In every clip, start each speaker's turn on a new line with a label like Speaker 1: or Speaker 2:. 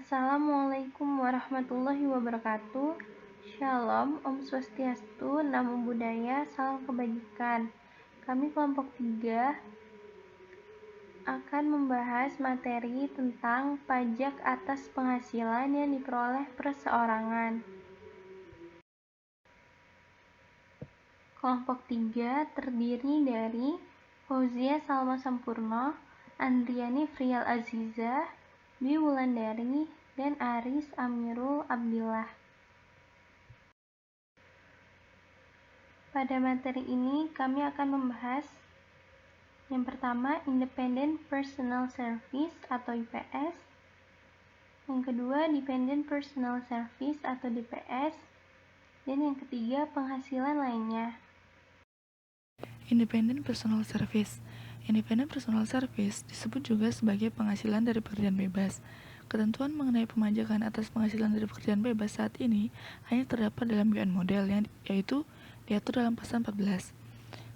Speaker 1: Assalamualaikum warahmatullahi wabarakatuh. Shalom, Om Swastiastu, Namo Buddhaya, Salam Kebajikan. Kami kelompok 3 akan membahas materi tentang pajak atas penghasilan yang diperoleh perseorangan. Kelompok 3 terdiri dari Fauzia Salma Sampurno, Andriani Frial Aziza, Dwi Wulandari, dan Aris Amirul Abdillah. Pada materi ini kami akan membahas yang pertama Independent Personal Service atau IPS, yang kedua Dependent Personal Service atau DPS, dan yang ketiga penghasilan lainnya.
Speaker 2: Independent Personal Service. Independent Personal Service disebut juga sebagai penghasilan dari pekerjaan bebas. Ketentuan mengenai pemajakan atas penghasilan dari pekerjaan bebas saat ini hanya terdapat dalam UN Model, yaitu diatur dalam pasal 14.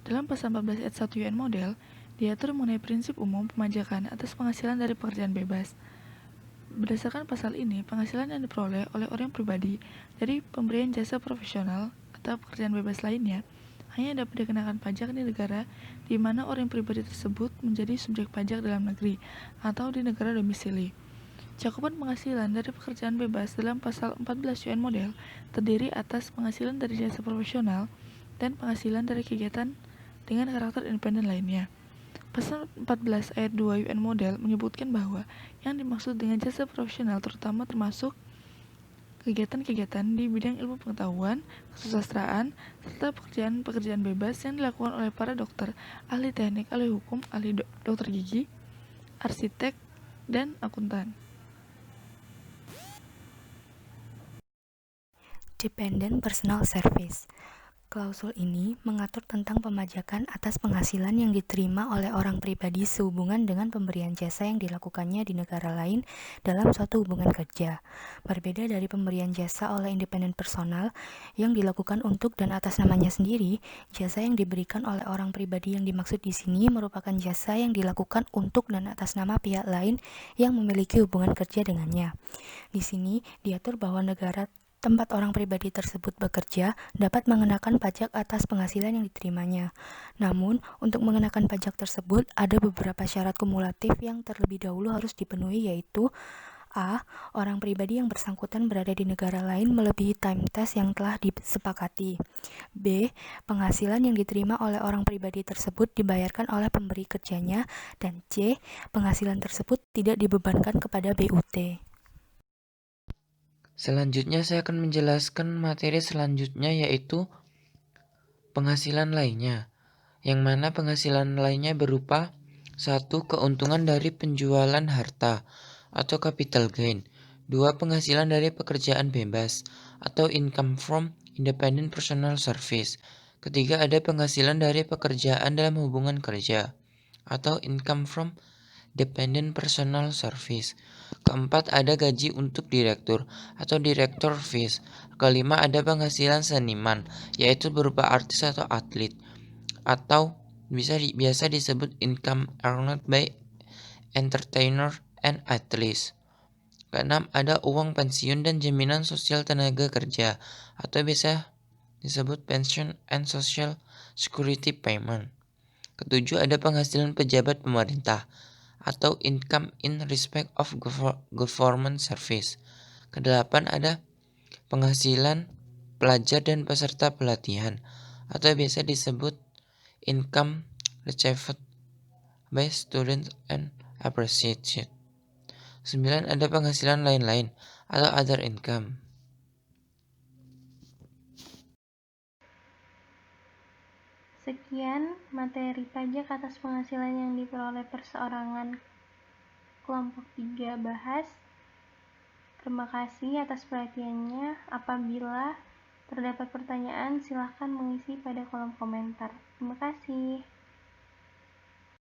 Speaker 2: Dalam pasal 14 ayat 1 UN Model, diatur mengenai prinsip umum pemajakan atas penghasilan dari pekerjaan bebas. Berdasarkan pasal ini, penghasilan yang diperoleh oleh orang pribadi dari pemberian jasa profesional atau pekerjaan bebas lainnya hanya dapat dikenakan pajak di negara di mana orang pribadi tersebut menjadi subjek pajak dalam negeri atau di negara domisili. Cakupan penghasilan dari pekerjaan bebas dalam pasal 14 UN Model terdiri atas penghasilan dari jasa profesional dan penghasilan dari kegiatan dengan karakter independen lainnya. Pasal 14 ayat 2 UN Model menyebutkan bahwa yang dimaksud dengan jasa profesional terutama termasuk kegiatan-kegiatan di bidang ilmu pengetahuan, kesusastraan, serta pekerjaan-pekerjaan bebas yang dilakukan oleh para dokter, ahli teknik, ahli hukum, ahli dokter gigi, arsitek, dan akuntan.
Speaker 3: Dependent Personal Service. Klausul ini mengatur tentang pemajakan atas penghasilan yang diterima oleh orang pribadi sehubungan dengan pemberian jasa yang dilakukannya di negara lain dalam suatu hubungan kerja. Berbeda dari pemberian jasa oleh independen personal yang dilakukan untuk dan atas namanya sendiri, jasa yang diberikan oleh orang pribadi yang dimaksud di sini merupakan jasa yang dilakukan untuk dan atas nama pihak lain yang memiliki hubungan kerja dengannya. Di sini diatur bahwa negara tempat orang pribadi tersebut bekerja dapat mengenakan pajak atas penghasilan yang diterimanya. Namun, untuk mengenakan pajak tersebut ada beberapa syarat kumulatif yang terlebih dahulu harus dipenuhi, yaitu A. Orang pribadi yang bersangkutan berada di negara lain melebihi time test yang telah disepakati. B. Penghasilan yang diterima oleh orang pribadi tersebut dibayarkan oleh pemberi kerjanya. Dan C. Penghasilan tersebut tidak dibebankan kepada BUT.
Speaker 4: Selanjutnya saya akan menjelaskan materi selanjutnya, yaitu penghasilan lainnya, yang mana penghasilan lainnya berupa 1. Keuntungan dari penjualan harta atau capital gain. 2. Penghasilan dari pekerjaan bebas atau income from independent personal service. Ketiga, ada penghasilan dari pekerjaan dalam hubungan kerja atau income from dependent personal service. Keempat, ada gaji untuk direktur atau director fees. Kelima, ada penghasilan seniman, yaitu berupa artis atau atlet, atau biasa disebut income earned by entertainer and athletes. Keenam, ada uang pensiun dan jaminan sosial tenaga kerja, atau biasa disebut pension and social security payment. Ketujuh, ada penghasilan pejabat pemerintah atau income in respect of government service. Kedelapan, ada penghasilan pelajar dan peserta pelatihan atau biasa disebut income received by students and appreciated. 9, ada penghasilan lain-lain atau other income.
Speaker 1: Sekian materi pajak atas penghasilan yang diperoleh perseorangan kelompok 3 bahas. Terima kasih atas perhatiannya. Apabila terdapat pertanyaan, silakan mengisi pada kolom komentar. Terima kasih.